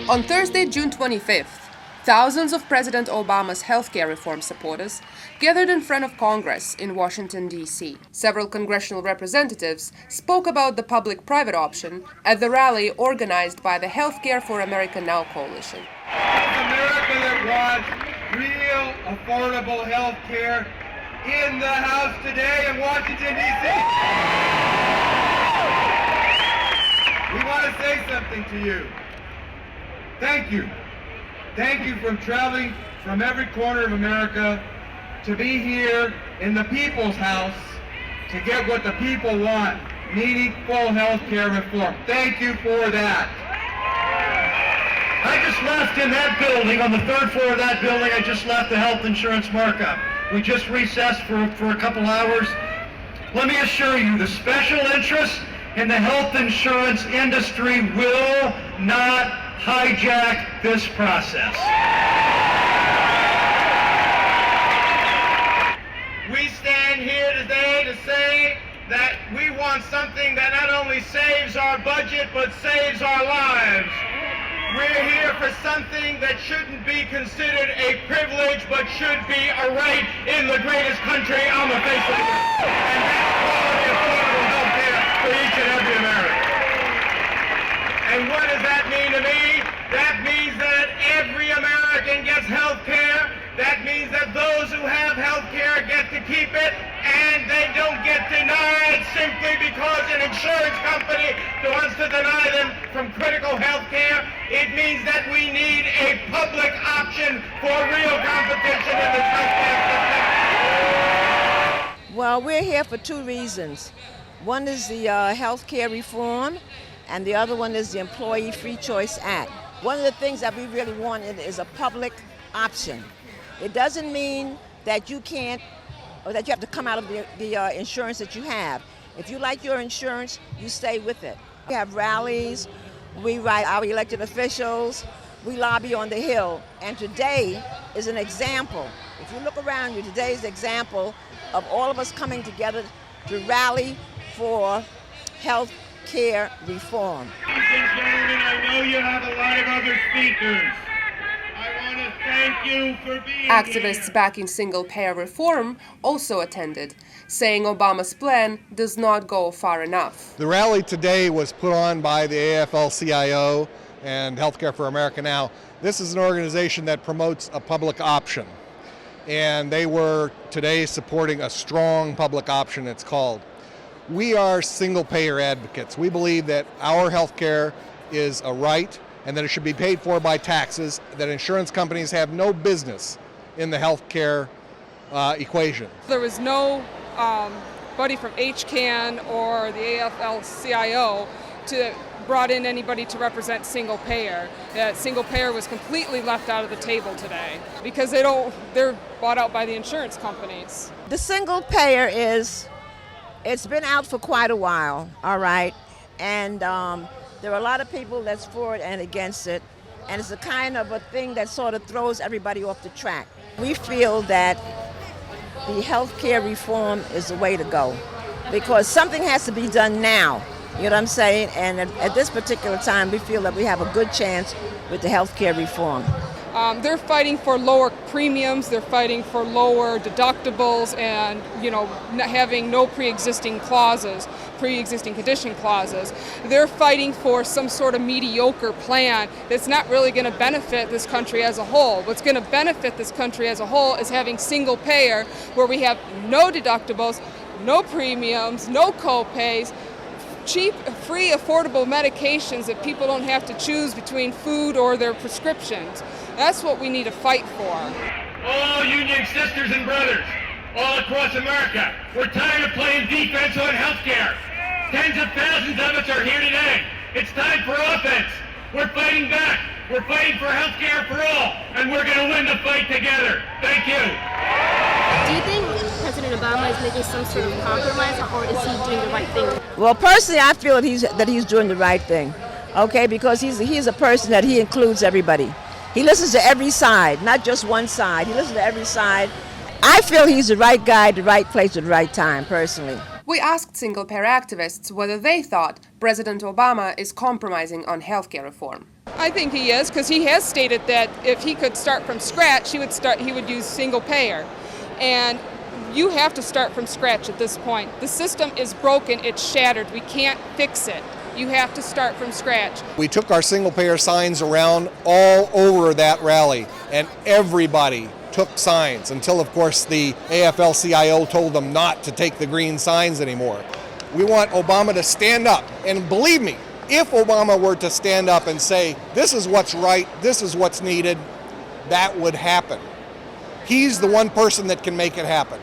On Thursday, June 25th, thousands of President Obama's healthcare reform supporters gathered in front of Congress in Washington, D.C. Several congressional representatives spoke about the public-private option at the rally organized by the Healthcare for America Now coalition. America that wants real, affordable health care in the House today in Washington, D.C. We want to say something to you. Thank you. Thank you for traveling from every corner of America to be here in the people's house to get what the people want, meaningful health care reform. Thank you for that. I just left in that building, on the third floor of that building, I just left the health insurance markup. We just recessed for a couple hours. Let me assure you, the special interests in the health insurance industry will not hijack this process. We stand here today to say that we want something that not only saves our budget, but saves our lives. We're here for something that shouldn't be considered a privilege, but should be a right in the greatest country on the face of the earth. And that's quality, affordable health care for each and every American. And what does that mean to me? That means that every American gets health care. That means that those who have health care get to keep it, and they don't get denied simply because an insurance company wants to deny them from critical health care. It means that we need a public option for real competition in this health care system. Well, we're here for two reasons. One is the health care reform, and the other one is the Employee Free Choice Act. One of the things that we really want is a public option. It doesn't mean that you can't, or that you have to come out of the insurance that you have. If you like your insurance, you stay with it. We have rallies, we write our elected officials, we lobby on the Hill, and today is an example. If you look around you, today is an example of all of us coming together to rally for health care reform. Ladies and gentlemen, I know you have a lot of other speakers. I want to thank you for being Activists here. backing single-payer reform also attended, saying Obama's plan does not go far enough. The rally today was put on by the AFL-CIO and Healthcare for America Now. This is an organization that promotes a public option, and they were today supporting a strong public option, it's called. We are single-payer advocates. We believe that our health care is a right and that it should be paid for by taxes, that insurance companies have no business in the health care equation. There was no buddy from HCAN or the AFL-CIO to brought in anybody to represent single payer. Single payer was completely left out of the table today because they're bought out by the insurance companies. The single payer it's been out for quite a while, all right, and there are a lot of people that's for it and against it, and it's a kind of a thing that sort of throws everybody off the track. We feel that the health care reform is the way to go because something has to be done now, you know what I'm saying, and at this particular time we feel that we have a good chance with the health care reform. They're fighting for lower premiums, they're fighting for lower deductibles and, having no pre-existing condition clauses. They're fighting for some sort of mediocre plan that's not really going to benefit this country as a whole. What's going to benefit this country as a whole is having single payer where we have no deductibles, no premiums, no co-pays, cheap, free, affordable medications that people don't have to choose between food or their prescriptions. That's what we need to fight for. All union sisters and brothers, all across America, we're tired of playing defense on health care. Tens of thousands of us are here today. It's time for offense. We're fighting back. We're fighting for health care for all, and we're going to win the fight together. Thank you. Do you think President Obama is making some sort of compromise, or is he doing the right thing? Well, personally, I feel that he's doing the right thing, okay, because he's a person that he includes everybody. He listens to every side, not just one side. He listens to every side. I feel he's the right guy, the right place at the right time, personally. We asked single-payer activists whether they thought President Obama is compromising on healthcare reform. I think he is, because he has stated that if he could start from scratch, he would use single payer. And you have to start from scratch at this point. The system is broken, it's shattered. We can't fix it. You have to start from scratch. We took our single payer signs around all over that rally, and everybody took signs until, of course, the AFL-CIO told them not to take the green signs anymore. We want Obama to stand up, and believe me, if Obama were to stand up and say, this is what's right, this is what's needed, that would happen. He's the one person that can make it happen.